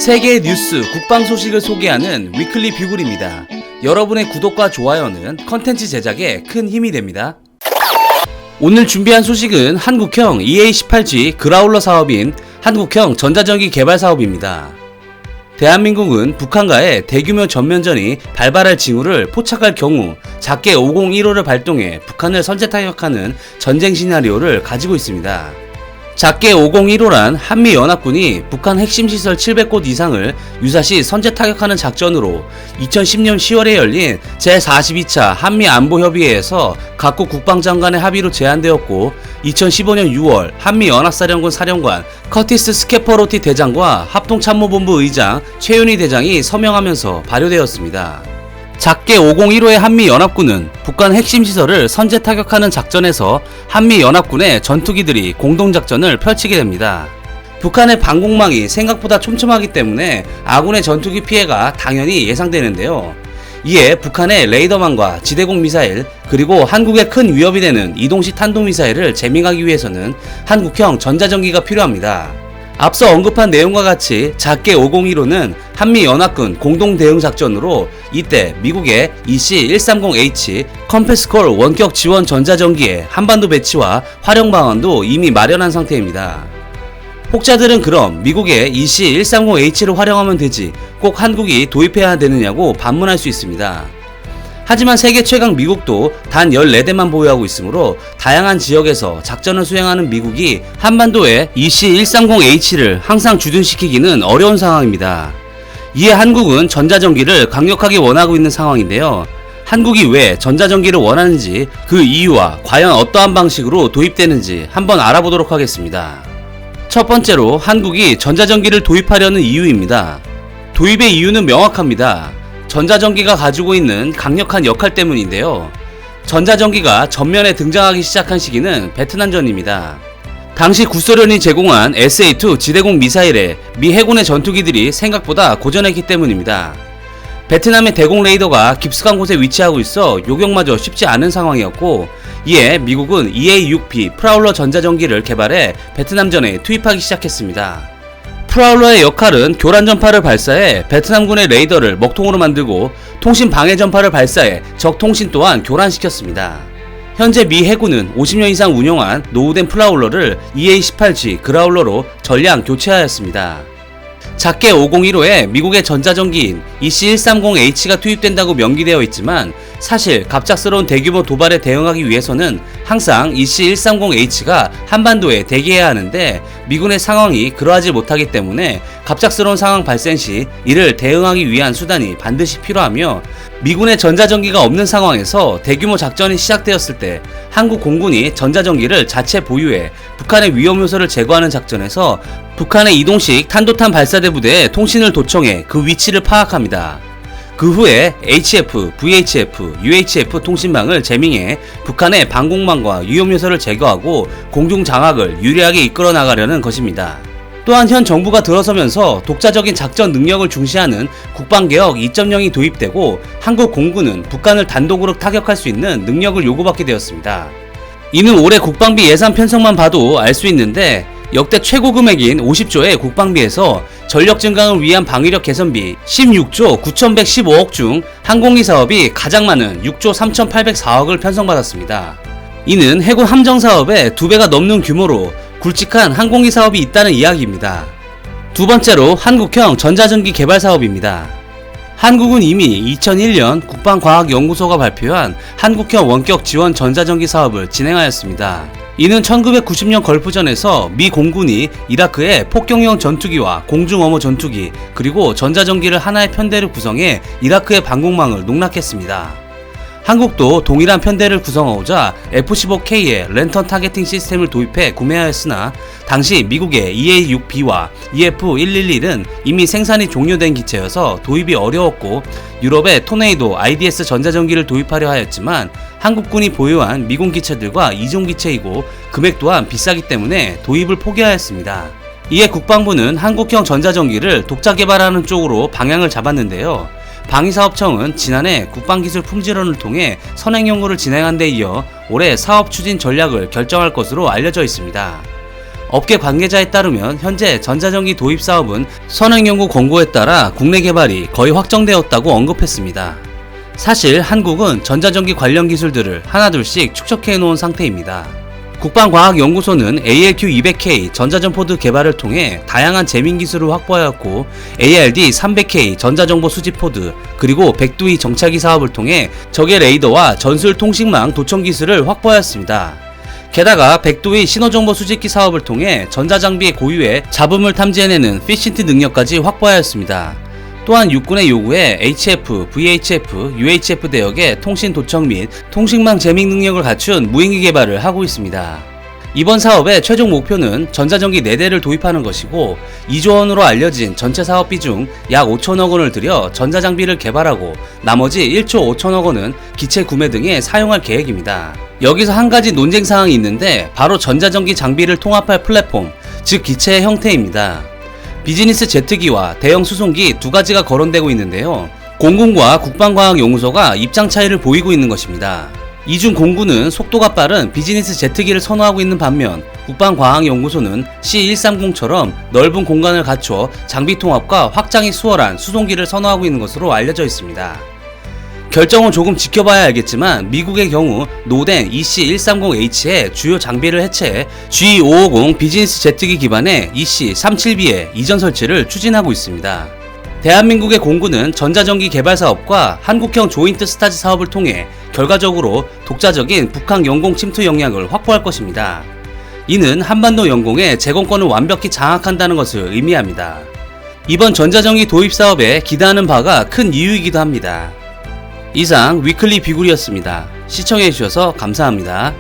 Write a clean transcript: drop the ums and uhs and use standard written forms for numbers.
세계의 뉴스, 국방 소식을 소개하는 위클리 뷰글입니다. 여러분의 구독과 좋아요는 컨텐츠 제작에 큰 힘이 됩니다. 오늘 준비한 소식은 한국형 EA-18G 그라울러 사업인 한국형 전자전기 개발 사업입니다. 대한민국은 북한과의 대규모 전면전이 발발할 징후를 포착할 경우 작게 501호를 발동해 북한을 선제 타격하는 전쟁 시나리오를 가지고 있습니다. 작게 501호란 한미연합군이 북한 핵심 시설 700곳 이상을 유사시 선제 타격하는 작전으로 2010년 10월에 열린 제42차 한미안보협의회에서 각국 국방장관의 합의로 제안되었고 2015년 6월 한미연합사령군 사령관 커티스 스케퍼로티 대장과 합동참모본부 의장 최윤희 대장이 서명하면서 발효되었습니다. 작게 501호의 한미연합군은 북한 핵심 시설을 선제 타격하는 작전에서 한미연합군의 전투기들이 공동작전을 펼치게 됩니다. 북한의 방공망이 생각보다 촘촘하기 때문에 아군의 전투기 피해가 당연히 예상되는데요. 이에 북한의 레이더망과 지대공 미사일 그리고 한국에 큰 위협이 되는 이동식 탄도미사일을 제밍하기 위해서는 한국형 전자전기가 필요합니다. 앞서 언급한 내용과 같이 작게 501호는 한미연합군 공동대응작전으로 이때 미국의 EC-130H 컴패스콜 원격 지원 전자전기의 한반도 배치와 활용 방안도 이미 마련한 상태입니다. 혹자들은 그럼 미국의 EC-130H를 활용하면 되지 꼭 한국이 도입해야 되느냐고 반문할 수 있습니다. 하지만 세계 최강 미국도 단 14대만 보유하고 있으므로 다양한 지역에서 작전을 수행하는 미국이 한반도에 EC-130H를 항상 주둔시키기는 어려운 상황입니다. 이에 한국은 전자전기를 강력하게 원하고 있는 상황인데요. 한국이 왜 전자전기를 원하는지 그 이유와 과연 어떠한 방식으로 도입되는지 한번 알아보도록 하겠습니다. 첫 번째로 한국이 전자전기를 도입하려는 이유입니다. 도입의 이유는 명확합니다. 전자전기가 가지고 있는 강력한 역할 때문인데요. 전자전기가 전면에 등장하기 시작한 시기는 베트남전입니다. 당시 구소련이 제공한 SA-2 지대공 미사일에 미 해군의 전투기들이 생각보다 고전했기 때문입니다. 베트남의 대공 레이더가 깊숙한 곳에 위치하고 있어 요격마저 쉽지 않은 상황이었고 이에 미국은 EA-6B 프라울러 전자전기를 개발해 베트남전에 투입하기 시작했습니다. 프라울러의 역할은 교란 전파를 발사해 베트남군의 레이더를 먹통으로 만들고 통신 방해 전파를 발사해 적 통신 또한 교란시켰습니다. 현재 미 해군은 50년 이상 운용한 노후된 프라울러를 EA-18G 그라울러로 전량 교체하였습니다. 작게 501호에 미국의 전자전기인 EC-130H가 투입된다고 명기되어 있지만 사실 갑작스러운 대규모 도발에 대응하기 위해서는 항상 EC-130H가 한반도에 대기해야 하는데 미군의 상황이 그러하지 못하기 때문에 갑작스러운 상황 발생 시 이를 대응하기 위한 수단이 반드시 필요하며 미군의 전자전기가 없는 상황에서 대규모 작전이 시작되었을 때 한국 공군이 전자전기를 자체 보유해 북한의 위험 요소를 제거하는 작전에서 북한의 이동식 탄도탄 발사대 부대에 통신을 도청해 그 위치를 파악합니다. 그 후에 HF, VHF, UHF 통신망을 제밍해 북한의 방공망과 위험 요소를 제거하고 공중 장악을 유리하게 이끌어 나가려는 것입니다. 또한 현 정부가 들어서면서 독자적인 작전 능력을 중시하는 국방개혁 2.0이 도입되고 한국 공군은 북한을 단독으로 타격할 수 있는 능력을 요구받게 되었습니다. 이는 올해 국방비 예산 편성만 봐도 알 수 있는데 역대 최고 금액인 50조의 국방비에서 전력 증강을 위한 방위력 개선비 16조 9,115억 중 항공기 사업이 가장 많은 6조 3,804억을 편성받았습니다. 이는 해군 함정 사업의 2배가 넘는 규모로 굵직한 항공기 사업이 있다는 이야기입니다. 두 번째로 한국형 전자전기 개발 사업입니다. 한국은 이미 2001년 국방과학연구소가 발표한 한국형 원격 지원 전자전기 사업을 진행하였습니다. 이는 1990년 걸프전에서 미 공군이 이라크의 폭격용 전투기와 공중엄호 전투기 그리고 전자전기를 하나의 편대를 구성해 이라크의 방공망을 농락했습니다. 한국도 동일한 편대를 구성하고자 F-15K의 랜턴 타겟팅 시스템을 도입해 구매하였으나 당시 미국의 EA-6B와 EF-111은 이미 생산이 종료된 기체여서 도입이 어려웠고 유럽의 토네이도 IDS 전자전기를 도입하려 하였지만 한국군이 보유한 미군 기체들과 이종 기체이고 금액 또한 비싸기 때문에 도입을 포기하였습니다. 이에 국방부는 한국형 전자전기를 독자 개발하는 쪽으로 방향을 잡았는데요. 방위사업청은 지난해 국방기술 품질원을 통해 선행 연구를 진행한 데 이어 올해 사업 추진 전략을 결정할 것으로 알려져 있습니다. 업계 관계자에 따르면 현재 전자전기 도입 사업은 선행연구 권고에 따라 국내 개발이 거의 확정되었다고 언급했습니다. 사실 한국은 전자전기 관련 기술들을 하나둘씩 축적해 놓은 상태입니다. 국방과학연구소는 ALQ200K 전자전포드 개발을 통해 다양한 재민 기술을 확보하였고, ARD300K 전자정보 수집 포드, 그리고 백두이 정찰기 사업을 통해 적의 레이더와 전술 통신망 도청 기술을 확보하였습니다. 게다가 백두이 신호정보 수집기 사업을 통해 전자장비의 고유의 잡음을 탐지해내는 피신트 능력까지 확보하였습니다. 또한 육군의 요구에 HF, VHF, UHF 대역의 통신 도청 및 통신망 재밍 능력을 갖춘 무인기 개발을 하고 있습니다. 이번 사업의 최종 목표는 전자전기 4대를 도입하는 것이고, 2조 원으로 알려진 전체 사업비 중 약 5천억 원을 들여 전자장비를 개발하고 나머지 1조 5천억 원은 기체 구매 등에 사용할 계획입니다. 여기서 한 가지 논쟁 사항이 있는데, 바로 전자전기 장비를 통합할 플랫폼, 즉 기체의 형태입니다. 비즈니스 제트기와 대형 수송기 두 가지가 거론되고 있는데요. 공군과 국방과학연구소가 입장 차이를 보이고 있는 것입니다. 이 중 공군은 속도가 빠른 비즈니스 제트기를 선호하고 있는 반면, 국방과학연구소는 C130처럼 넓은 공간을 갖춰 장비 통합과 확장이 수월한 수송기를 선호하고 있는 것으로 알려져 있습니다. 결정은 조금 지켜봐야 알겠지만, 미국의 경우 노덴 EC130H의 주요 장비를 해체해 G550 비즈니스 제트기 기반의 EC37B의 이전 설치를 추진하고 있습니다. 대한민국의 공군은 전자전기 개발 사업과 한국형 조인트 스타즈 사업을 통해 결과적으로 독자적인 북한 영공 침투 역량을 확보할 것입니다. 이는 한반도 영공의 제공권을 완벽히 장악한다는 것을 의미합니다. 이번 전자전기 도입 사업에 기대하는 바가 큰 이유이기도 합니다. 이상 위클리 비굴이었습니다. 시청해주셔서 감사합니다.